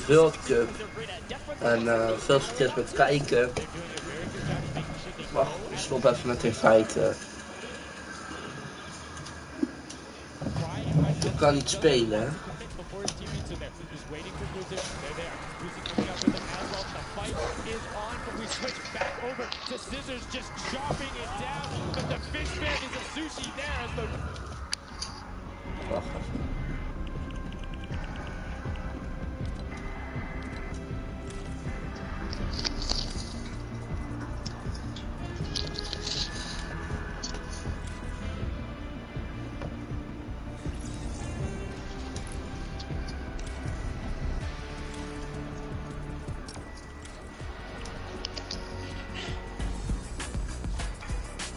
World Cup. En veel succes met kijken. Wacht, ik stop even met inviten. Ik kan niet spelen, hè? Wacht even.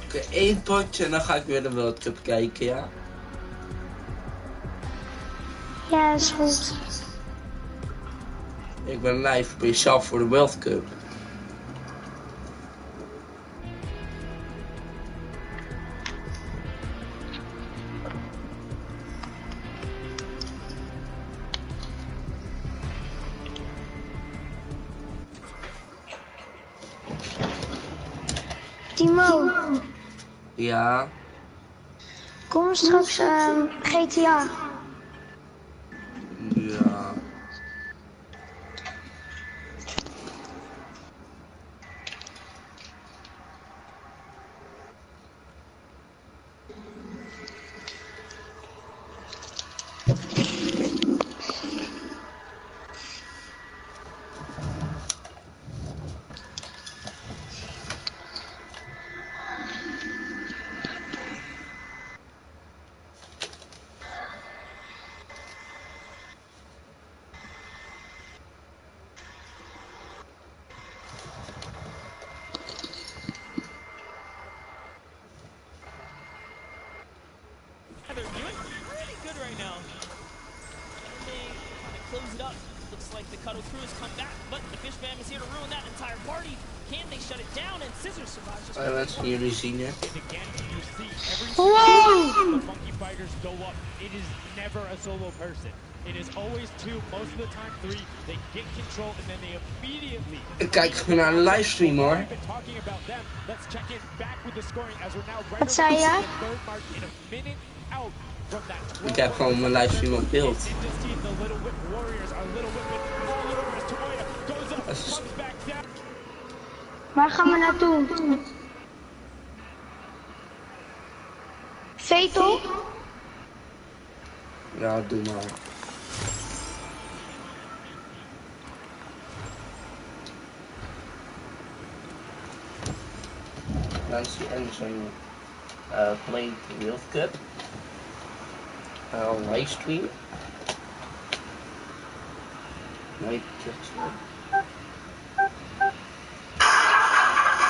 Oké, 1 potje en dan ga ik weer de World Cup kijken, ja? Ja, is goed. Ik ben live speciaal voor de World Cup. Thimo, Ja. kom straks GTA. Ja. They're doing pretty good right now. And they kind of close it up. Looks like the Cuddle crew has come back, but the Fish Fam is here to ruin that entire party. Can they shut it down? And Scissors survives just Mensen jullie zien het. the Funky Fighters go up. It is never a solo person. It is always 2, most of the time 3. They get control and then they immediately. Ik kijk gewoon naar een livestream, hoor. Wat zei je? Ik heb gewoon mijn livestream op beeld. Waar gaan we naartoe? Vetel? Ja, doe maar. Nancy Anderson playing the World Cup on livestream.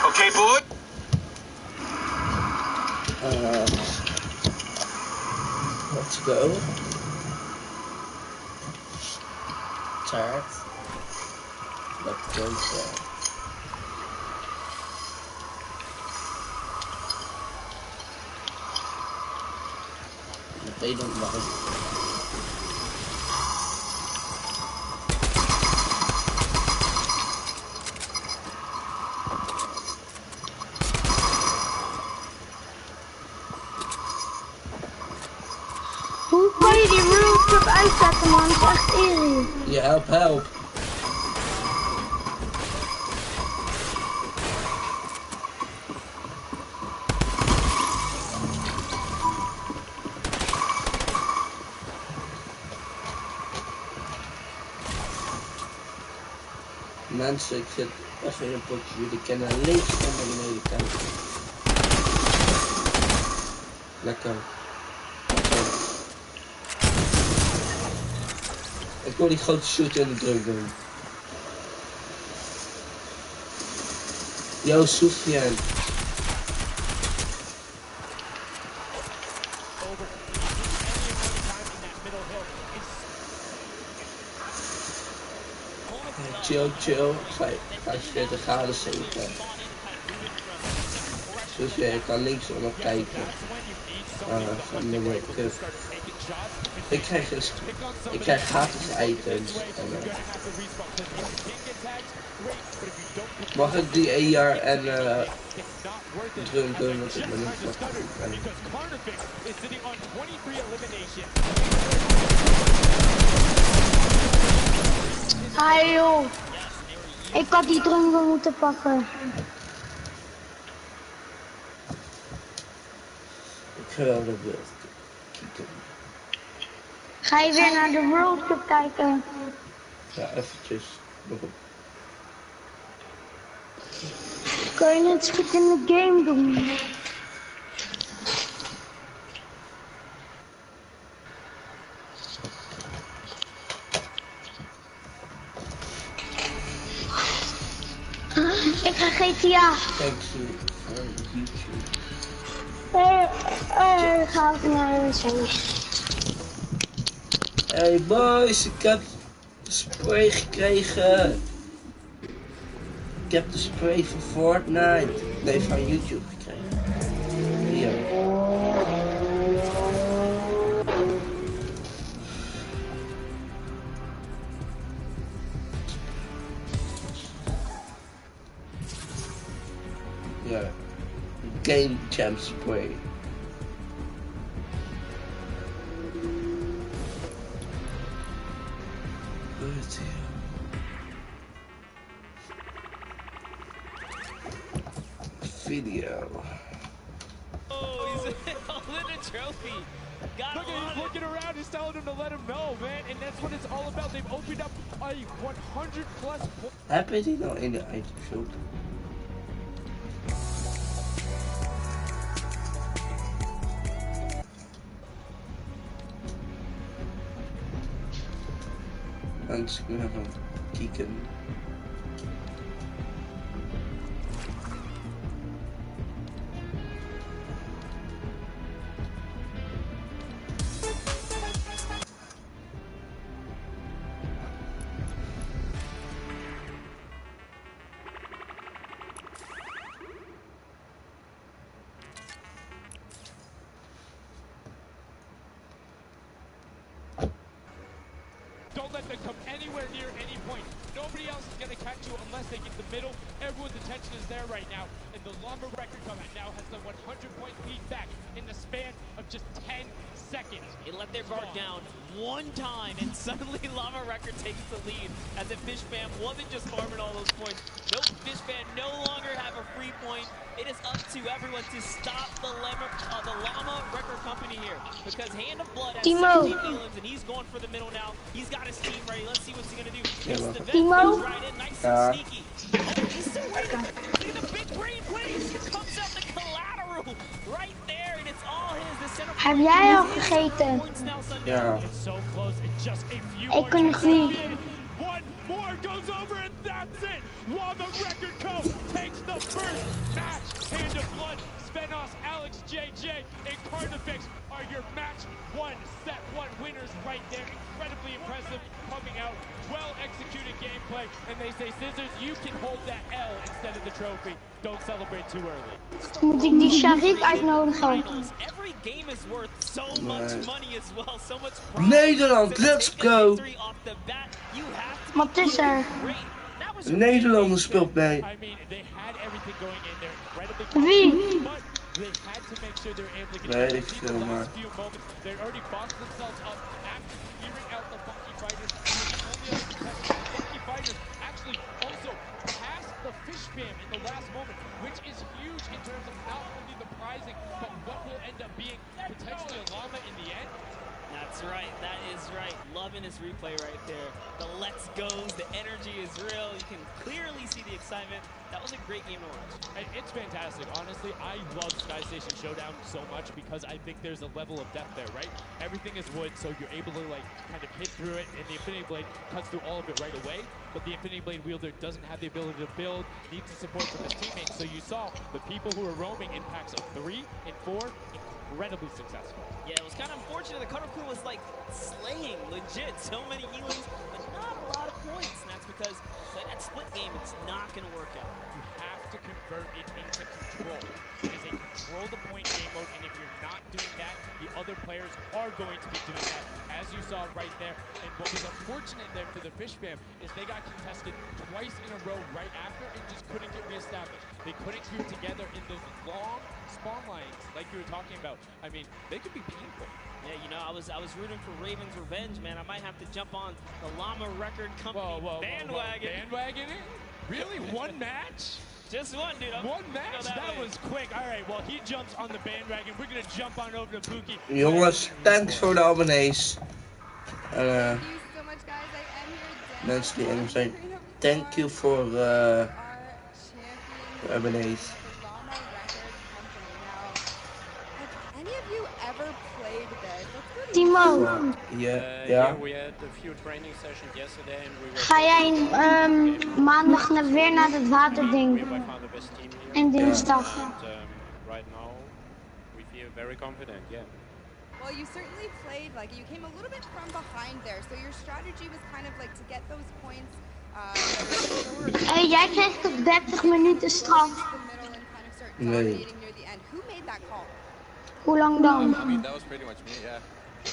Okay, boy. Let's go. Start. Let's go there. They don't know. Hoe kan je die World Cup uitzetten, man? Dat is echt eerlijk. Ja, help. Mensen, ik zit even in een potje. Jullie kennen links en naar beneden kijken. Lekker. Ik wil die grote shooter in de druk doen. Yo, Soufiane. Chill. 45 graden zeker. Dus ja, je kan linksom nog kijken. Van de Leuk. Ik krijg gratis items. Mag ik die 1 jaar en drum doen dat ik met een fucking ben. Ah joh. Ik had die drum moeten pakken. Ik ga wel de beeld kijken. Ga je weer naar de World Cup kijken? Ja, eventjes. Nog op. Kun je het goed in de game doen? Ik ga GTA. Kijk ze voor YouTube. Ga ik naar de wc. Hey boys, ik heb de spray gekregen. Ik heb de spray van Fortnite. Nee, van YouTube gekregen. Hier. Ja. Game Jam spray. Video. Oh, he's holding a trophy. Got Look at him looking around, he's telling him to let him know, man. And that's what it's all about. They've opened up a 100 plus. Heb je die nou in de item shop? Mensen kunnen gaan kijken. Don't let them come anywhere near any point. Nobody else is going to catch you unless they get the middle. Everyone's attention is there right now. And the Llama record comeback now has the 100-point lead back in the span of just 10 seconds. They let their guard down one time, and suddenly Llama Record takes the lead. As if Fish Fam wasn't just farming all those points. Nope, Fish Fam no longer have a free point. It is up to everyone to stop the Llama Record Company here. Because Hand of Blood has Thimo. 17 healings, and he's going for the middle now. He's got his team ready. Let's see what's he going to do. Yeah, The Thimo. right in, nice and sneaky. Oh, he's still waiting. Look at the big green plays. Comes out the collateral right there, and it's all his. The center Heb jij al gegeten? Ja. It's so close. It's just a few Ik kan nog niet. One more goes over and that's it. Llama Record Co. takes the first match. Hand of Blood, Spenos, Alex, JJ, and Carnifex are your match one, set one winners right there. Incredibly impressive coming out. Well executed gameplay. And they say, Scissors, you can hold that L instead of the trophy. Don't celebrate too early. Moet ik die Sharik uitnodigen? Every game is worth so much money as well, so much Nederland, let's go! Wat is er? Nederlander speelt mee. I mean, they had everything going in there. Incredibly Wie? but they had to make sure they're able to get Nee, it. ik veel maar. Few moments, they already boxed themselves up after clearing out the Funky Fighters. The Funky Fighters actually also passed the Fish Fam in the last moment, which is huge in terms of not only the prizing, but what will end up being potentially a llama in the end. That's right, that is right. Loving his replay right there. The let's goes, the energy is real. You can clearly see the excitement. That was a great game to watch. It's fantastic. Honestly, I love Sky Station Showdown so much because I think there's a level of depth there, right? Everything is wood, so you're able to like kind of hit through it, and the Infinity Blade cuts through all of it right away. But the Infinity Blade wielder doesn't have the ability to build, needs the support from his teammates. So you saw the people who are roaming in packs of 3 and 4, incredibly successful. Yeah, it was kind of unfortunate. The Cutter Crew was like slaying, legit. So many healings, but not a lot of points. And that's because playing that split game, it's not going to work out. You have to convert it into control. It is a control the point game mode, and if you're not doing that, the other players are going to be doing that as you saw right there. And what was unfortunate there for the Fish fam is they got contested twice in a row right after and just couldn't get reestablished. They couldn't group together in those long spawn lines like you were talking about. I mean, they could be painful. Yeah, you know, I was rooting for Raven's revenge, man. I might have to jump on the Llama Record Company bandwagon. Bandwagon it? Really? One match? Just one, dude. One match? That was quick. All right, well, he jumps on the bandwagon. We're going to jump on over to Pookie. Jongens, thanks voor de abonnees. En mensen die in zijn, thank you voor de abonnees. Thimo, Ja. ga jij maandag weer naar het waterding? En dinsdag? Very confident, yeah. Well, you certainly played like you came a little bit from behind there, so your strategy was kind of like to get those points. Hey, jij kreeg toch 30 minuten straf? Nee. Who made that call? Hoe lang dan? I mean, that was pretty much me, yeah.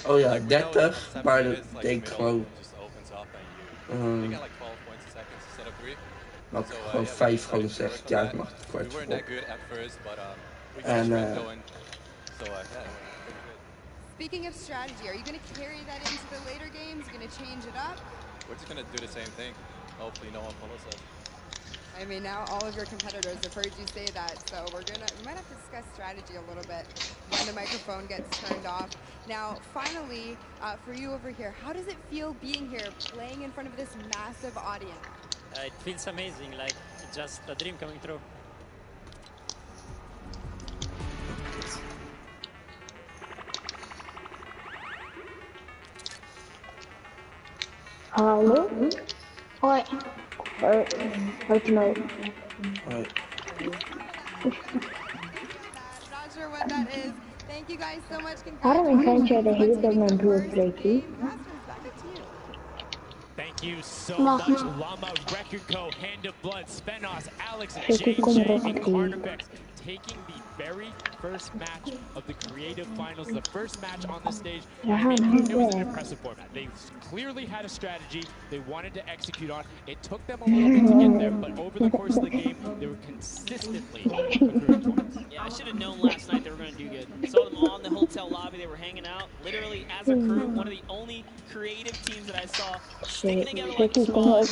Oh ja, 30, maar dat deed ik gewoon. You got like 12 points a second instead of 3. Had ik gewoon 5 gewoon gezegd, ja, ik mag het kwart We weren't that good at first, but we and finished going. So yeah, pretty good. Speaking of strategy, are you going to carry that into the later games? You're going to change it up? We're just gonna do the same thing. Hopefully no one follows us. I mean, now all of your competitors have heard you say that, so we might have to discuss strategy a little bit when the microphone gets turned off. Now, finally, for you over here, how does it feel being here, playing in front of this massive audience? It feels amazing, like it's just a dream coming true. Hallo? Hoi. Hoi Thimo. Hoi. Not sure what that is. Thank you guys so much. Waarom invent jij de hele tijd mijn broer Blakey? Thank you so much, Llama Record Co, Hand of Blood, Spenos, Alex, JJ, and Carnifex, taking the very first match of the creative finals, the first match on the stage. I mean, it was an impressive format. They clearly had a strategy they wanted to execute on. It took them a little bit to get there, but over the course of the game, they were consistently accruing points. Yeah, I should have known last night they were going to do good. Saw them all in the hotel lobby. They were hanging out, literally as a crew. One of the only creative teams that I saw sticking together like squad.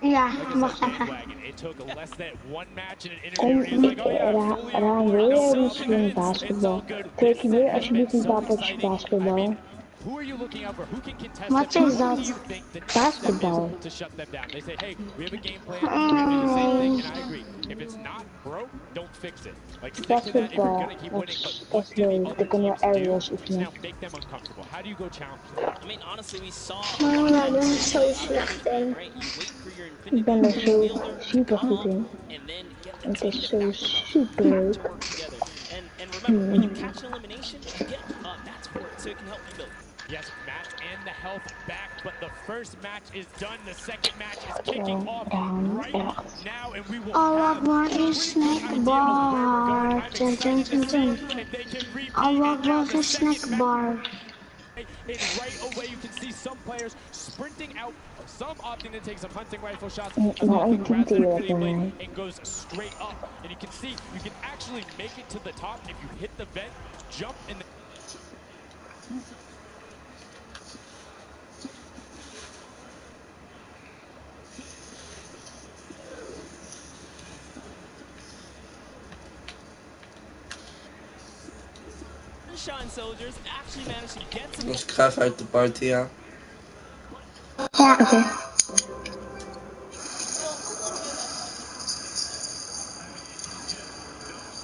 Ja, wacht even. Raan, wil jij misschien basketbal? Teken weer alsjeblieft een tafeltje basketbal. Wat is dat? Basketbal. Basketbal, dat is echt leuk. Dan kun je aerials oefenen. Oh, daar ben ik zo slecht in. Ik ben er zo super goed in. Het is zo super leuk. Yes, match and the health back, but the first match is done. The second match is kicking off right now, and we will have een snackbar. Ten, ten, ten, ten. Wat een snackbar. And right away you can see some players sprinting out, some opting to take some hunting rifle shots, and goes straight up. And you can see you can actually make it to the top if you hit the vent, jump in the... Soldiers actually managed to get some. Dus ik ga even uit de party, ja. Ja, oké.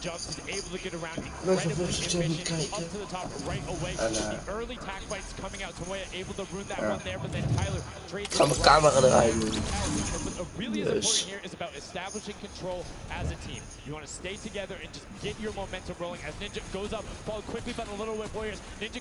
Jumps is able to get around incredibly efficient up to the top right away. The early tack fights coming out. Tomoya able to ruin that one there, but then Tyler trades. Ga mijn camera eruit doen. What really is important here is about establishing control as a team. You want to stay together and just get your momentum rolling. As Ninja goes up, followed quickly by the Little Whip Warriors. Ninja.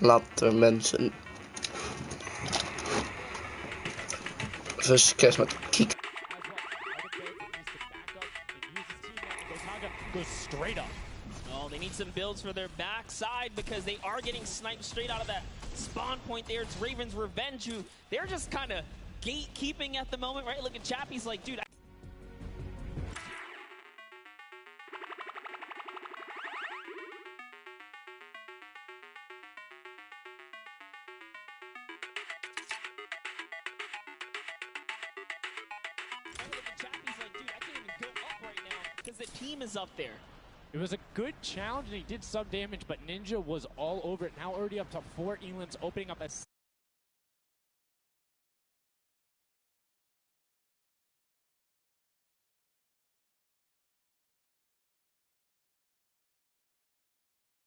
Laten mensen even succes met kiek. Goes straight up. Oh, they need some builds for their backside because they are getting sniped straight out of that spawn point there. It's Raven's Revenge, who they're just kind of gatekeeping at the moment, right? Look at Chappie's like, dude. The team is up there. It was a good challenge and he did some damage, but Ninja was all over it. Now already up to 4 elims, opening up a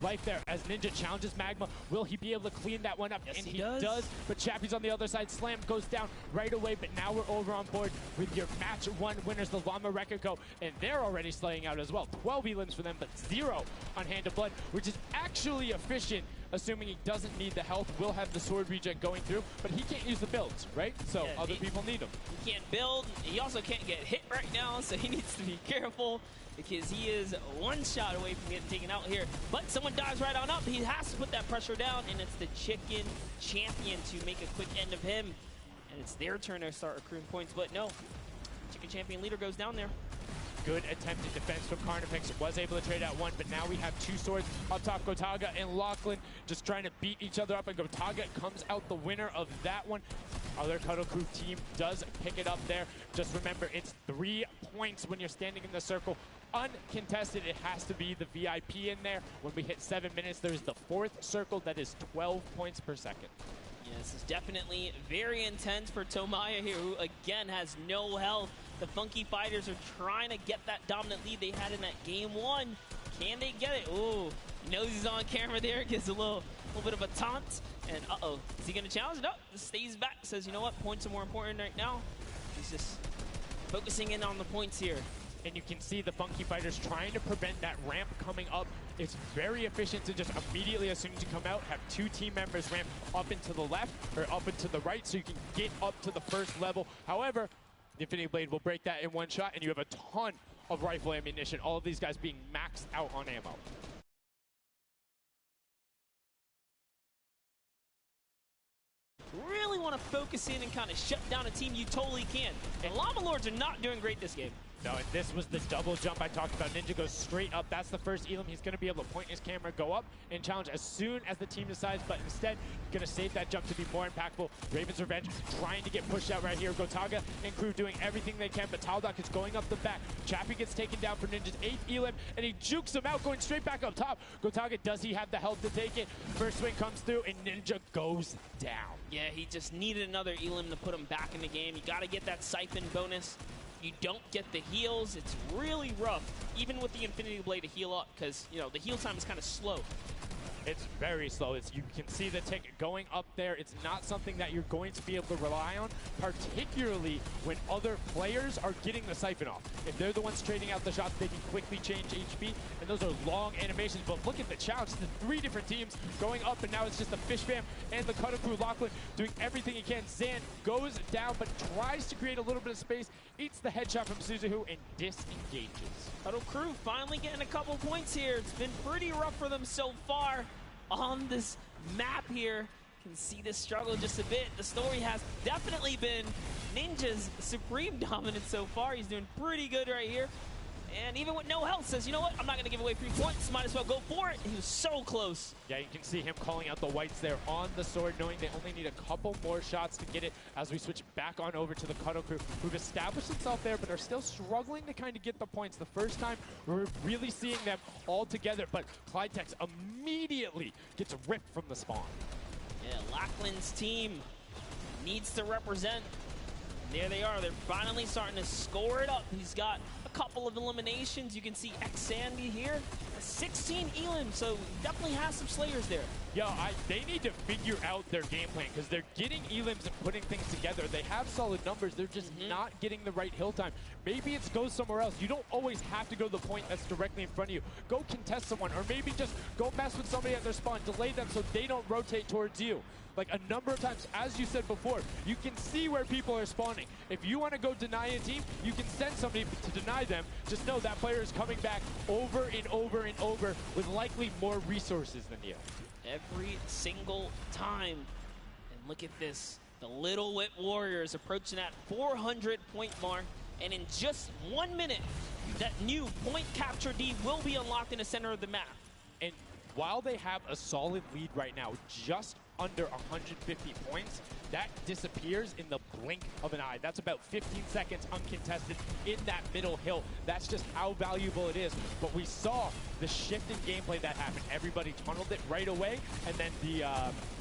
life there as Ninja challenges Magma. Will he be able to clean that one up? Yes, and he does. But Chappie's on the other side. Slam goes down right away, but now we're over on board with your match 1 winners, the Llama Rekiko, and they're already slaying out as well. 12 elims for them, but 0 on Hand of Blood, which is actually efficient, assuming he doesn't need the health. Will have the sword regen going through, but he can't use the builds, right? So yeah, other people need them. He can't build. He also can't get hit right now, so he needs to be careful, because he is 1 shot away from getting taken out here. But someone dives right on up. He has to put that pressure down, and it's the Chicken Champion to make a quick end of him. And it's their turn to start accruing points, but no. Chicken Champion leader goes down there. Good attempted defense from Carnifex. Was able to trade out 1, but now we have 2 swords up top. Gotaga and Lachlan just trying to beat each other up, and Gotaga comes out the winner of that one. Other Cuddle Crew team does pick it up there. Just remember, it's 3 points when you're standing in the circle. Uncontested, it has to be the VIP in there. When we hit 7 minutes, there's the 4th circle that is 12 points per second. Yeah, this is definitely very intense for Tomaya here, who again has no health. The Funky Fighters are trying to get that dominant lead they had in that game 1. Can they get it? Ooh, he knows he's on camera there, gives a little bit of a taunt. And uh-oh, is he gonna challenge? No, stays back, says, you know what, points are more important right now. He's just focusing in on the points here. And you can see the Funky Fighters trying to prevent that ramp coming up. It's very efficient to just immediately, as soon as you come out, have 2 team members ramp up into the left or up into the right so you can get up to the 1st level. However, the Infinity Blade will break that in 1 shot, and you have a ton of rifle ammunition. All of these guys being maxed out on ammo. Really want to focus in and kind of shut down a team, you totally can. And Llama Lords are not doing great this game. No, and this was the double jump I talked about. Ninja goes straight up. That's the first elim. He's going to be able to point his camera, go up, and challenge as soon as the team decides, but instead, going to save that jump to be more impactful. Raven's Revenge trying to get pushed out right here. Gotaga and crew doing everything they can, but Taldock is going up the back. Chappie gets taken down for Ninja's 8th elim, and he jukes him out, going straight back up top. Gotaga, does he have the health to take it? First swing comes through, and Ninja goes down. Yeah, he just needed another elim to put him back in the game. You got to get that siphon bonus. You don't get the heals. It's really rough, even with the Infinity Blade to heal up, because, you know, the heal time is kind of slow. It's very slow. You can see the tick going up there. It's not something that you're going to be able to rely on, particularly when other players are getting the siphon off. If they're the ones trading out the shots, they can quickly change HP, and those are long animations. But look at the challenge. The 3 different teams going up, and now it's just the Fish Fam and the Cuddle Crew. Lachlan doing everything he can. Zan goes down, but tries to create a little bit of space, eats the headshot from Suzuhu, and disengages. Cuddle Crew finally getting a couple points here. It's been pretty rough for them so far on this map here. Can see this struggle just a bit. The story has definitely been Ninja's supreme dominance so far. He's doing pretty good right here. And even with no health, says, you know what, I'm not going to give away 3 points. Might as well go for it. He was so close. Yeah, you can see him calling out the whites there on the sword, knowing they only need a couple more shots to get it as we switch back on over to the Cuddle Crew, who've established themselves there, but are still struggling to kind of get the points. The first time, we're really seeing them all together, but Clydetex immediately gets ripped from the spawn. Yeah, Lachlan's team needs to represent. There they are. They're finally starting to score it up. He's got a couple of eliminations. You can see X Sandy here, 16 elim, so definitely has some slayers there. Yo, they need to figure out their game plan because they're getting elims and putting things together. They have solid numbers. They're just not getting the right hill time. Maybe it's go somewhere else. You don't always have to go to the point that's directly in front of you. Go contest someone, or maybe just go mess with somebody at their spawn. Delay them so they don't rotate towards you. Like a number of times, as you said before, you can see where people are spawning. If you want to go deny a team, you can send somebody to deny them. Just know that player is coming back over and over and over with likely more resources than you. Every single time. And look at this. The Little Whip Warriors approaching that 400-point mark. And in just 1 minute, that new point capture D will be unlocked in the center of the map. And while they have a solid lead right now, just under 150 points, that disappears in the blink of an eye. That's about 15 seconds uncontested in that middle hill. That's just how valuable it is. But we saw the shift in gameplay that happened. Everybody tunneled it right away, and then the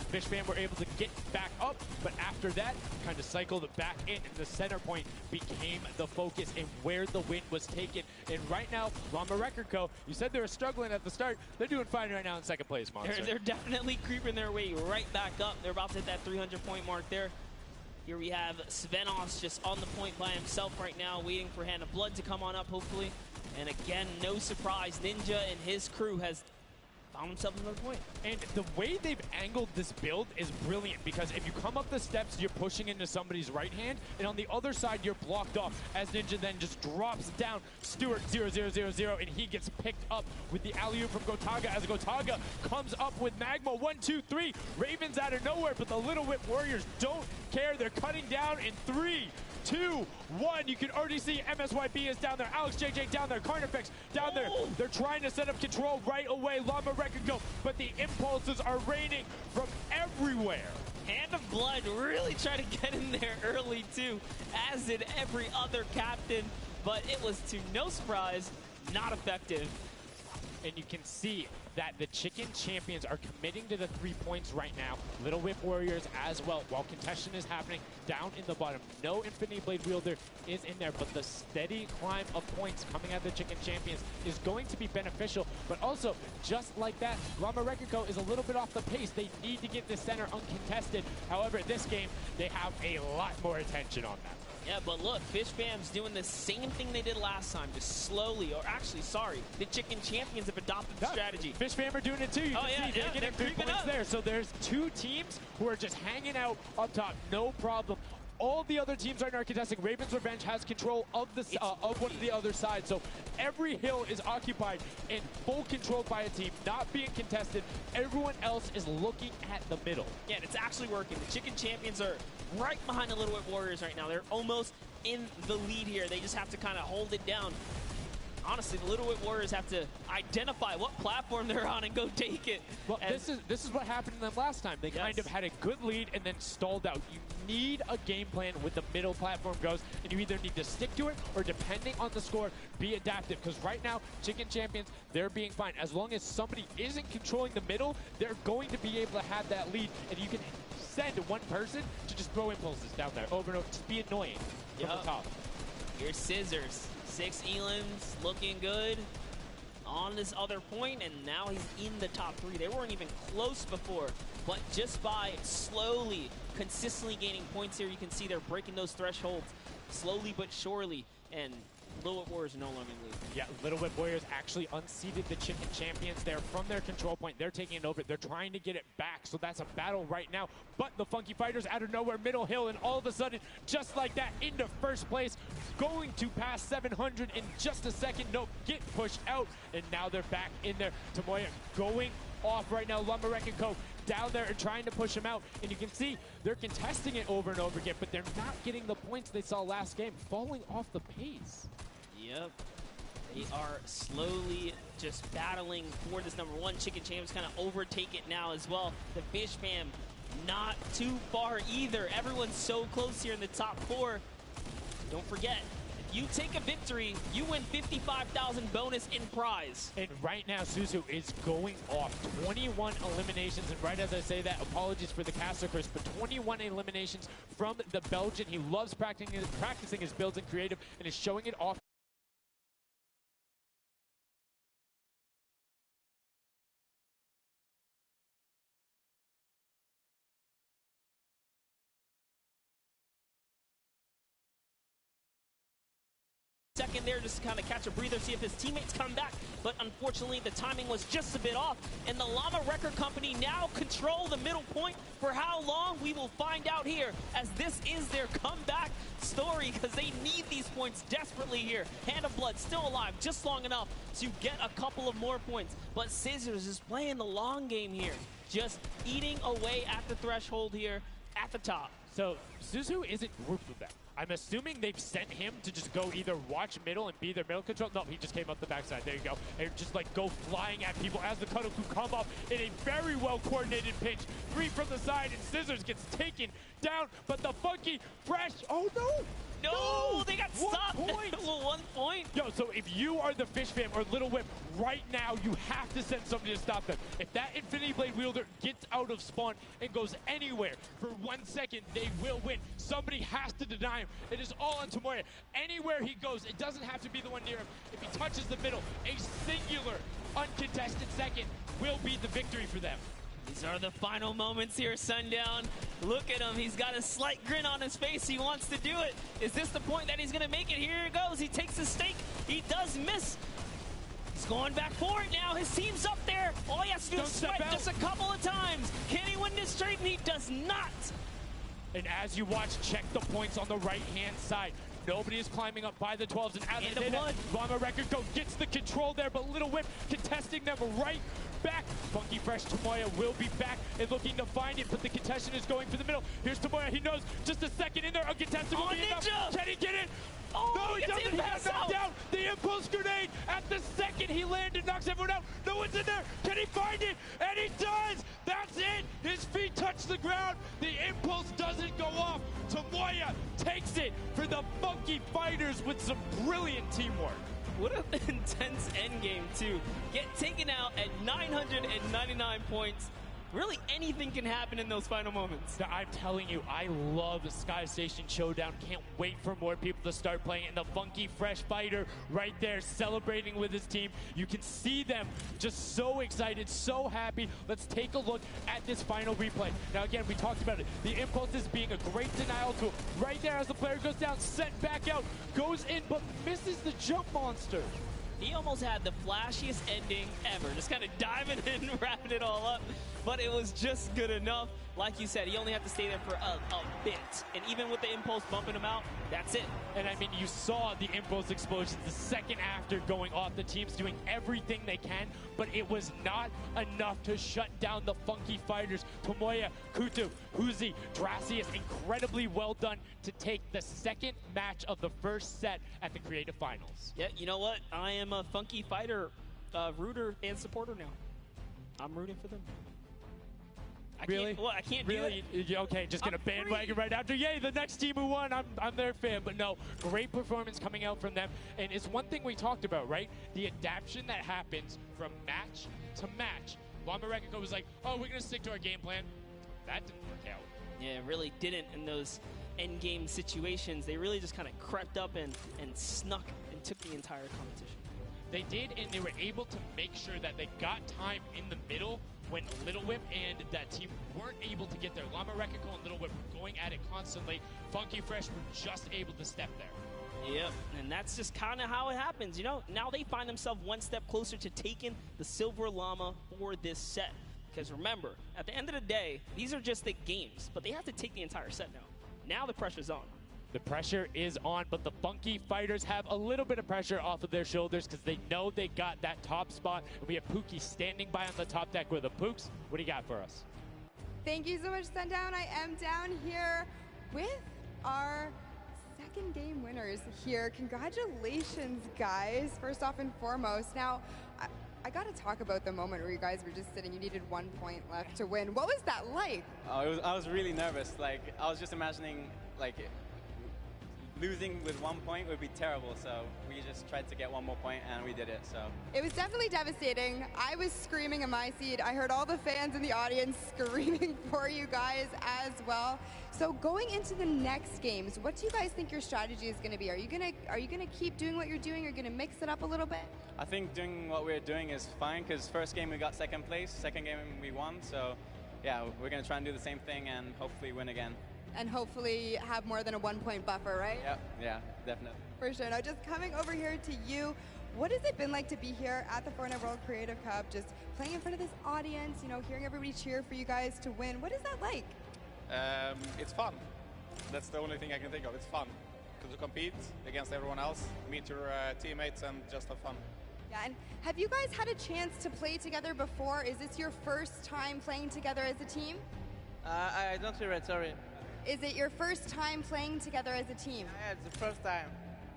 Fish Fam were able to get back up, but after that, kind of cycled it back in, and the center point became the focus and where the win was taken. And right now, Llama Record Co., you said they were struggling at the start. They're doing fine right now in second place, Monster. They're definitely creeping their way right back up. They're about to hit that 300-point mark there. Here we have Svenos just on the point by himself right now, waiting for Hand of Blood to come on up, hopefully. And again, no surprise, Ninja and his crew has found himself another point. And the way they've angled this build is brilliant, because if you come up the steps, you're pushing into somebody's right hand, and on the other side, you're blocked off, as Ninja then just drops down Stewart 0-0-0-0, and he gets picked up with the alley-oop from Gotaga, as Gotaga comes up with Magma. 1, 2, 3. Ravens out of nowhere, but the Little Whip Warriors don't care. They're cutting down in 3, 2, 1. You can already see MSYB is down there. Alex JJ down there. Carnifex down there. They're trying to set up control right away. Llama Record Co. But the impulses are raining from everywhere. Hand of Blood really trying to get in there early too, as did every other captain. But it was, to no surprise, not effective. And you can see that the Chicken Champions are committing to the 3 points right now. Little Whip Warriors as well, while contention is happening down in the bottom. No Infinity Blade Wielder is in there, but the steady climb of points coming out of the Chicken Champions is going to be beneficial. But also, just like that, Llama Record Co. is a little bit off the pace. They need to get the center uncontested. However, this game, they have a lot more attention on them. Yeah, but look, Fish Fam's doing the same thing they did last time, just slowly, or actually, sorry, the Chicken Champions have adopted the strategy. Fish Fam are doing it too. You can see they're getting 3 points there. So there's 2 teams who are just hanging out up top, no problem. All the other teams right now are contesting. Raven's Revenge has control of the of one of the other side. So every hill is occupied and full controlled by a team, not being contested. Everyone else is looking at the middle. Yeah, and it's actually working. The Chicken Champions are right behind the Little Whip Warriors right now. They're almost in the lead here. They just have to kind of hold it down. Honestly, the Little Whip Warriors have to identify what platform they're on and go take it. Well, this is what happened to them last time. They kind of had a good lead and then stalled out. You need a game plan with the middle platform goes, and you either need to stick to it or, depending on the score, be adaptive. Because right now, Chicken Champions, they're being fine. As long as somebody isn't controlling the middle, they're going to be able to have that lead, and you can send one person to just throw impulses down there over and over. Just be annoying from the top. Here's Scissors. 6 Elans looking good on this other point, and now he's in the top 3. They weren't even close before, but just by slowly, consistently gaining points here, you can see they're breaking those thresholds slowly but surely, and Little Whip Warriors are no longer in the lead. Yeah, Little Whip Warriors actually unseated the Chicken Champions there from their control point. They're taking it over. They're trying to get it back, so that's a battle right now. But the Funky Fighters out of nowhere, middle hill, and all of a sudden, just like that, into first place, going to pass 700 in just a second. Nope, get pushed out, and now they're back in there. Tomoya going off right now. Llama Record Co. down there and trying to push him out. And you can see they're contesting it over and over again, but they're not getting the points they saw last game, falling off the pace. Yep. They are slowly just battling for this number 1. Chicken Champs kind of overtake it now as well. The Fish Fam not too far either. Everyone's so close here in the top 4. Don't forget, if you take a victory, you win 55,000 bonus in prize. And right now, Suzu is going off. 21 eliminations, and right as I say that, apologies for the caster curse, but 21 eliminations from the Belgian. He loves practicing his builds in creative and is showing it off. second there just to kind of catch a breather, see if his teammates come back. But unfortunately, the timing was just a bit off. And the Llama Record Company now control the middle point. For how long, we will find out here, as this is their comeback story, because they need these points desperately here. Hand of Blood still alive, just long enough to get a couple of more points. But Scissors is playing the long game here, just eating away at the threshold here at the top. So Suzu isn't grouped with them. I'm assuming they've sent him to just go either watch middle and be their middle control. No, he just came up the backside. There you go. And just like go flying at people as the cuddle crew come up in a very well coordinated pinch. 3 from the side, and Scissors gets taken down. But the Funky Fresh, oh no! No, they got stopped. 1 point. 1 point. Yo, so if you are the Fish Fam or Little Whip, right now you have to send somebody to stop them. If that Infinity Blade wielder gets out of spawn and goes anywhere for 1 second, they will win. Somebody has to deny him. It is all on Tomoya. Anywhere he goes, it doesn't have to be the one near him. If he touches the middle, a singular uncontested second will be the victory for them. These are the final moments here, Sundown. Look at him. He's got a slight grin on his face. He wants to do it. Is this the point that he's going to make it? Here it goes. He takes the stake. He does miss. He's going back for it now. His team's up there. All he has to do is swipe just a couple of times. Can he win this straight? And he does not. And as you watch, check the points on the right-hand side. Nobody is climbing up by the 12s. And as they did it, Llama Record Go gets the control there, but Little Whip contesting them right back. Funky Fresh Tomoya will be back and looking to find it, but the contestant is going for the middle. Here's Tomoya. He knows just a second in there. Uncontested will be enough. Can he get it? Oh, no, he doesn't. He got knocked down. The impulse grenade at the second he landed knocks everyone out. No one's in there. Can he find it? And he does. That's it. His feet touch the ground. The impulse doesn't go off. Tomoya takes it for the Funky Fighters with some brilliant teamwork. What an intense endgame, too. Get taken out at 999 points. Really, anything can happen in those final moments. I'm telling you, I love Sky Station Showdown. Can't wait for more people to start playing. And the Funky Fresh Fighter right there celebrating with his team. You can see them just so excited, so happy. Let's take a look at this final replay. Now, again, we talked about it. The impulse is being a great denial tool. Right there as the player goes down, sent back out, goes in, but misses the jump monster. He almost had the flashiest ending ever. Just kind of diving in and wrapping it all up. But it was just good enough. Like you said, he only had to stay there for a bit. And even with the impulse bumping him out, that's it. And I mean, you saw the impulse explosions the second after going off. The team's doing everything they can, but it was not enough to shut down the Funky Fighters. Tomoya, Kutu, Huzi, Dracius, incredibly well done to take the second match of the first set at the Creative Finals. Yeah, you know what? I am a Funky Fighter rooter and supporter now. I'm rooting for them. Really? Well, I can't do it. Okay, just gonna bandwagon right after. Yay, the next team who won, I'm their fan. But no, great performance coming out from them. And it's one thing we talked about, right? The adaptation that happens from match to match. Llama Record was like, oh, we're gonna stick to our game plan. That didn't work out. Yeah, it really didn't in those end game situations. They really just kind of crept up and snuck and took the entire competition. They did, and they were able to make sure that they got time in the middle when Little Whip and that team weren't able to get there. Llama Record and Little Whip were going at it constantly. Funky Fresh were just able to step there. Yep, and that's just kind of how it happens, you know? Now they find themselves one step closer to taking the Silver Llama for this set. Because remember, at the end of the day, these are just the games, but they have to take the entire set now. Now the pressure's on. The pressure is on, but the Funky Fighters have a little bit of pressure off of their shoulders because they know they got that top spot. And we have Pookie standing by on the top deck with the Pooks. What do you got for us? Thank you so much, Sundown. I am down here with our second game winners here. Congratulations, guys, first off and foremost. Now, I got to talk about the moment where you guys were just sitting. You needed 1 point left to win. What was that like? I was really nervous. Like, I was just imagining, like, losing with 1 point would be terrible, so we just tried to get 1 more point, and we did it. So it was definitely devastating. I was screaming in my seat. I heard all the fans in the audience screaming for you guys as well. So going into the next games, what do you guys think your strategy is going to be? Are you gonna keep doing what you're doing? Are you gonna mix it up a little bit? I think doing what we're doing is fine, because first game we got second place, second game we won. So yeah, we're gonna try and do the same thing and hopefully win again. and hopefully have more than a 1 point buffer, right? Yep, yeah, definitely. For sure. Now, just coming over here to you, what has it been like to be here at the Fortnite World Creative Cup, just playing in front of this audience, you know, hearing everybody cheer for you guys to win? What is that like? It's fun. That's the only thing I can think of. It's fun to compete against everyone else, meet your teammates, and just have fun. Yeah, and have you guys had a chance to play together before? Is this your first time playing together as a team? I don't hear it, sorry. Is it your first time playing together as a team? Yeah, it's the first time.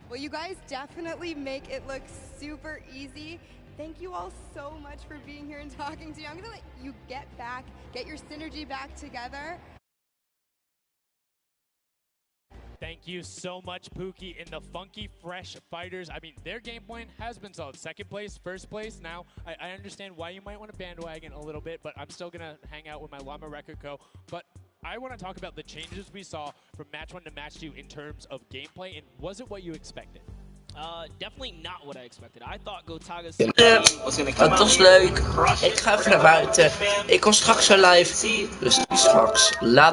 Well, you guys definitely make it look super easy. Thank you all so much for being here and talking to you. I'm gonna let you get your synergy back together. Thank you so much, Pookie, and the Funky Fresh Fighters. I mean, their game plan has been solid. Second place, first place. Now, I understand why you might want to bandwagon a little bit, but I'm still going to hang out with my Llama Record Co. But I want to talk about the changes we saw from match 1 to match 2 in terms of gameplay, and was it what you expected? Definitely not what I expected. I thought Gotaga's Het was leuk. Ik ga even naar buiten. Ik kom straks zo live. Dus straks laat.